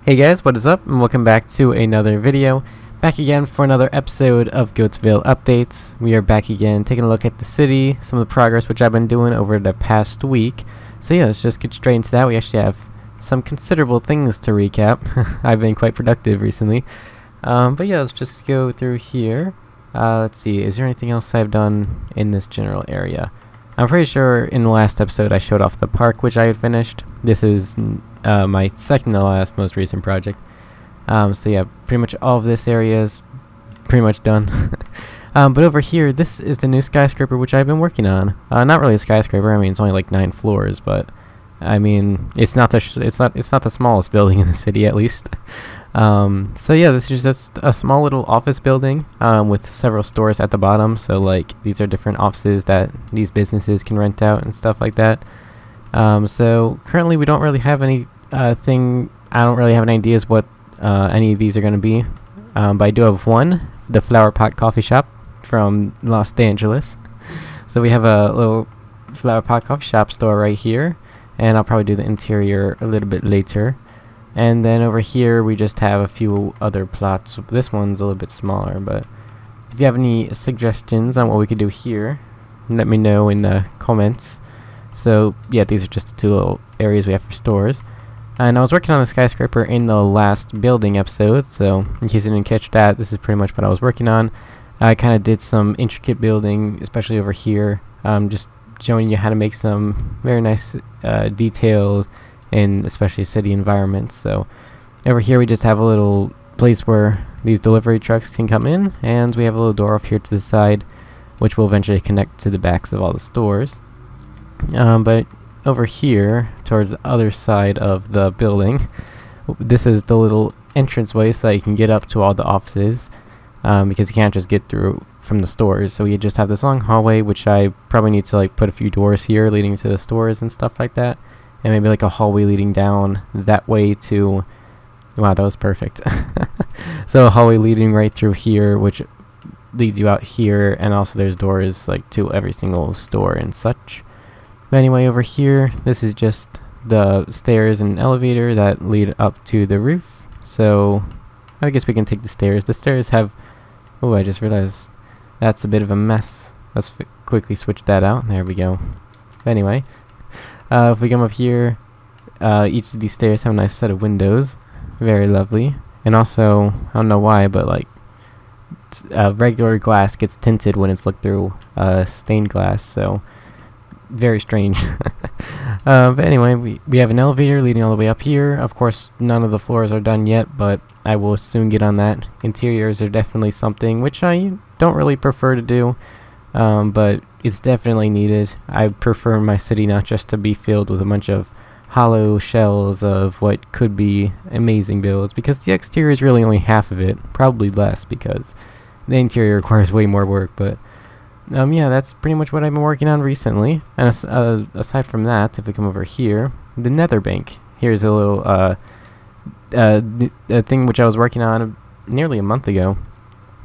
Hey guys, what is up, and welcome back to another video. Back again for another episode of Goattville Updates. We are back again taking a look at the city, some of the progress which I've been doing over the past week. So yeah, let's just get straight into that. We actually have some considerable things to recap. I've been quite productive recently. But yeah, let's just go through here. Let's see, is there anything else I've done in this general area? I'm pretty sure in the last episode I showed off the park which I had finished. This is my second to last most recent project. So yeah, pretty much all of this area is pretty much done. But over here, this is the new skyscraper which I've been working on. Not really a skyscraper. I mean, it's only like 9 floors, but I mean, it's not the smallest building in the city, at least. So yeah, this is just a small little office building with several stores at the bottom. So like these are different offices that these businesses can rent out and stuff like that. So currently we don't really have any I don't really have any ideas what any of these are going to be. But I do have one, the Flower Pot Coffee Shop from Los Angeles. So we have a little Flower Pot Coffee Shop store right here, and I'll probably do the interior a little bit later. And then over here we just have a few other plots. This one's a little bit smaller, but if you have any suggestions on what we could do here, let me know in the comments. So yeah, these are just the two little areas we have for stores. And I was working on the skyscraper in the last building episode, so in case you didn't catch that, this is pretty much what I was working on. I kind of did some intricate building, especially over here, just showing you how to make some very nice detailed and especially city environments. So over here we just have a little place where these delivery trucks can come in, and we have a little door off here to the side which will eventually connect to the backs of all the stores. But over here towards the other side of the building, this is the little entranceway so that you can get up to all the offices, because you can't just get through from the stores. So we just have this long hallway, which I probably need to like put a few doors here leading to the stores and stuff like that, and maybe like a hallway leading down that way to, wow, that was perfect. So a hallway leading right through here which leads you out here, and also there's doors like to every single store and such. But anyway, over here, this is just the stairs and elevator that lead up to the roof. So I guess we can take the stairs. The stairs have, oh, I just realized that's a bit of a mess. Let's quickly switch that out. There we go. But anyway, if we come up here, each of these stairs have a nice set of windows. Very lovely. And also, I don't know why, but like regular glass gets tinted when it's looked through stained glass, so very strange. But anyway, we have an elevator leading all the way up here. Of course, none of the floors are done yet, but I will soon get on that. Interiors are definitely something which I don't really prefer to do, but it's definitely needed. I prefer my city not just to be filled with a bunch of hollow shells of what could be amazing builds, because the exterior is really only half of it, probably less because the interior requires way more work. But yeah, that's pretty much what I've been working on recently. And aside from that, if we come over here, the Nether bank. Here's a little a thing which I was working on nearly a month ago.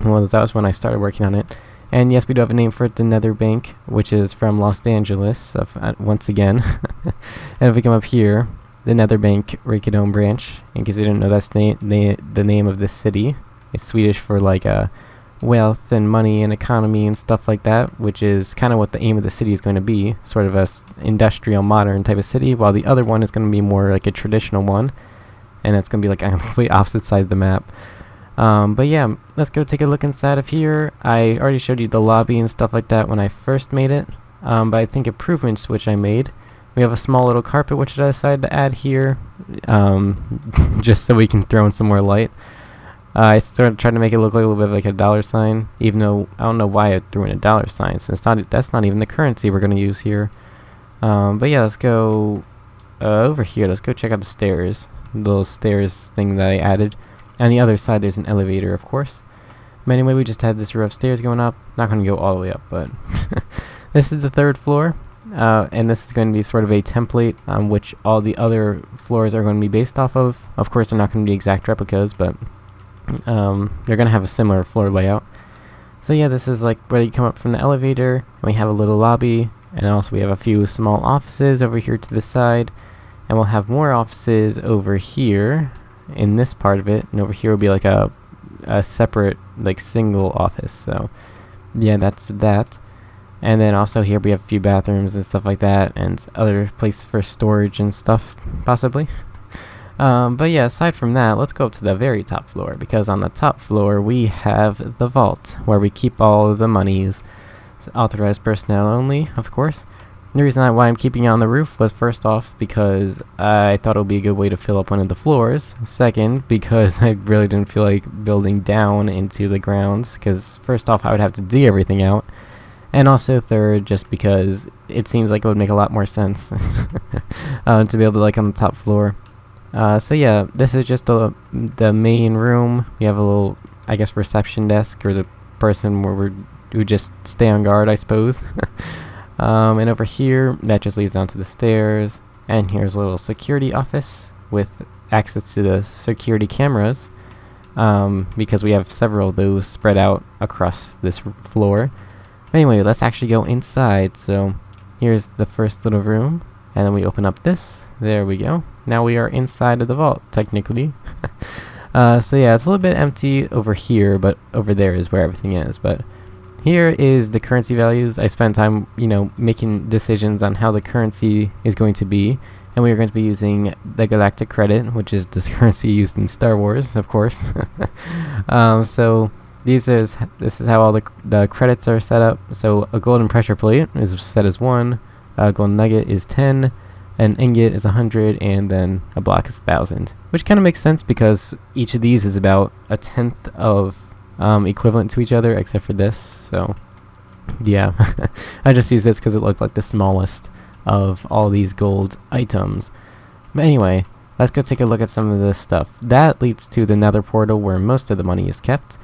Well, that was when I started working on it. And yes, we do have a name for it, the Nether bank, which is from Los Angeles, once again. And if we come up here, the Nether bank Rikidome branch, in case you didn't know, that's the name of this city. It's Swedish for like wealth and money and economy and stuff like that, which is kind of what the aim of the city is going to be, sort of a industrial modern type of city, while the other one is going to be more like a traditional one, and it's going to be like on the complete opposite side of the map. But yeah, let's go take a look inside of here. I already showed you the lobby and stuff like that when I first made it, but I think improvements which I made, we have a small little carpet which I decided to add here, just so we can throw in some more light. I sort of tried to make it look like a little bit like a dollar sign, even though I don't know why I threw in a dollar sign, since that's not even the currency we're going to use here. But yeah, let's go over here. Let's go check out the stairs, the little stairs thing that I added. On the other side, there's an elevator, of course. But anyway, we just had this row of stairs going up. Not going to go all the way up, but this is the 3rd floor. And this is going to be sort of a template on which all the other floors are going to be based off of. Of course, they're not going to be exact replicas, but they're going to have a similar floor layout. So yeah, this is like where you come up from the elevator, and we have a little lobby, and also we have a few small offices over here to the side, and we'll have more offices over here, in this part of it, and over here will be like a separate like single office. So yeah, that's that. And then also here we have a few bathrooms and stuff like that, and other places for storage and stuff, possibly. But yeah, aside from that, let's go up to the very top floor, because on the top floor we have the vault, where we keep all of the monies. It's authorized personnel only, of course. The reason why I'm keeping it on the roof was, first off, because I thought it would be a good way to fill up one of the floors. Second, because I really didn't feel like building down into the grounds, because first off I would have to dig everything out. And also third, just because it seems like it would make a lot more sense to build it like on the top floor. So yeah, this is just the main room. We have a little, I guess, reception desk, or the person where we just stay on guard, I suppose. And over here, that just leads down to the stairs. And here's a little security office with access to the security cameras, because we have several of those spread out across this floor. Anyway, let's actually go inside. So here's the first little room, and then we open up this. There we go. Now we are inside of the vault, technically. So yeah, it's a little bit empty over here, but over there is where everything is. But here is the currency values. I spent time, making decisions on how the currency is going to be, and we are going to be using the galactic credit, which is this currency used in Star Wars, of course. So this is how all the credits are set up. So a golden pressure plate is set as 1, a golden nugget is 10, an ingot is 100, and then a block is 1,000. Which kind of makes sense, because each of these is about a tenth of equivalent to each other, except for this. So yeah, I just use this because it looked like the smallest of all these gold items. But anyway, let's go take a look at some of this stuff. That leads to the Nether portal, where most of the money is kept.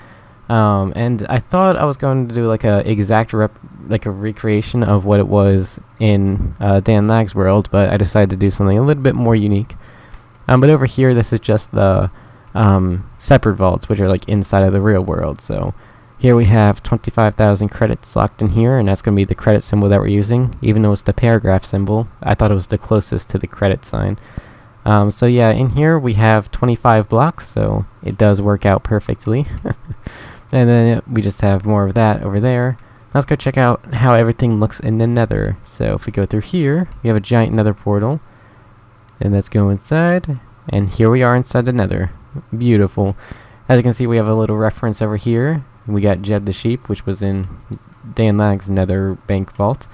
And I thought I was going to do like a recreation of what it was in Dan Lag's world, but I decided to do something a little bit more unique. But over here, this is just the separate vaults, which are like inside of the real world. So here we have 25,000 credits locked in here, and that's going to be the credit symbol that we're using. Even though it's the paragraph symbol, I thought it was the closest to the credit sign. So yeah, in here we have 25 blocks, so it does work out perfectly. And then we just have more of that over there. Let's go check out how everything looks in the Nether. So if we go through here, we have a giant Nether portal. And let's go inside. And here we are inside the Nether. Beautiful. As you can see, we have a little reference over here. We got Jeb the Sheep, which was in Dan Lag's Nether Bank Vault.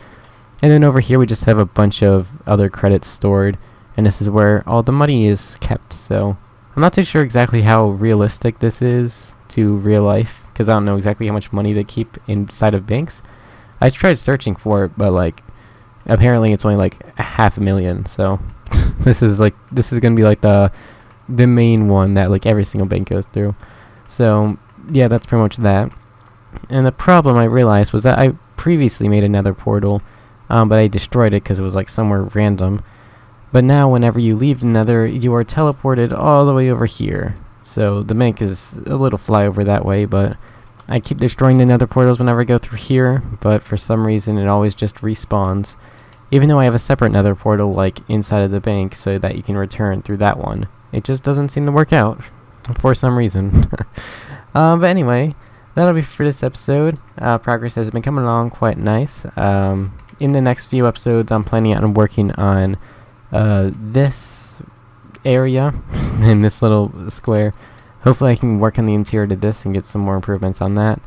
And then over here we just have a bunch of other credits stored. And this is where all the money is kept. So I'm not too sure exactly how realistic this is to real life, because I don't know exactly how much money they keep inside of banks. I tried searching for it, but like apparently it's only like 500,000. So this is gonna be like the main one that like every single bank goes through. So yeah, that's pretty much that. And the problem I realized was that I previously made another portal, but I destroyed it because it was like somewhere random. But now whenever you leave the Nether, you are teleported all the way over here. So the bank is a little flyover that way, but I keep destroying the Nether portals whenever I go through here, but for some reason it always just respawns. Even though I have a separate Nether portal like inside of the bank so that you can return through that one. It just doesn't seem to work out for some reason. But anyway, that'll be for this episode. Progress has been coming along quite nice. In the next few episodes, I'm planning on working on this area in this little square. Hopefully I can work on the interior to this and get some more improvements on that.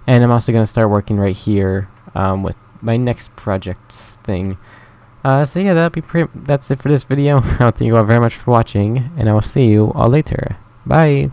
And I'm also going to start working right here with my next project thing. So yeah, that's it for this video. I thank you all very much for watching, and I will see you all later. Bye!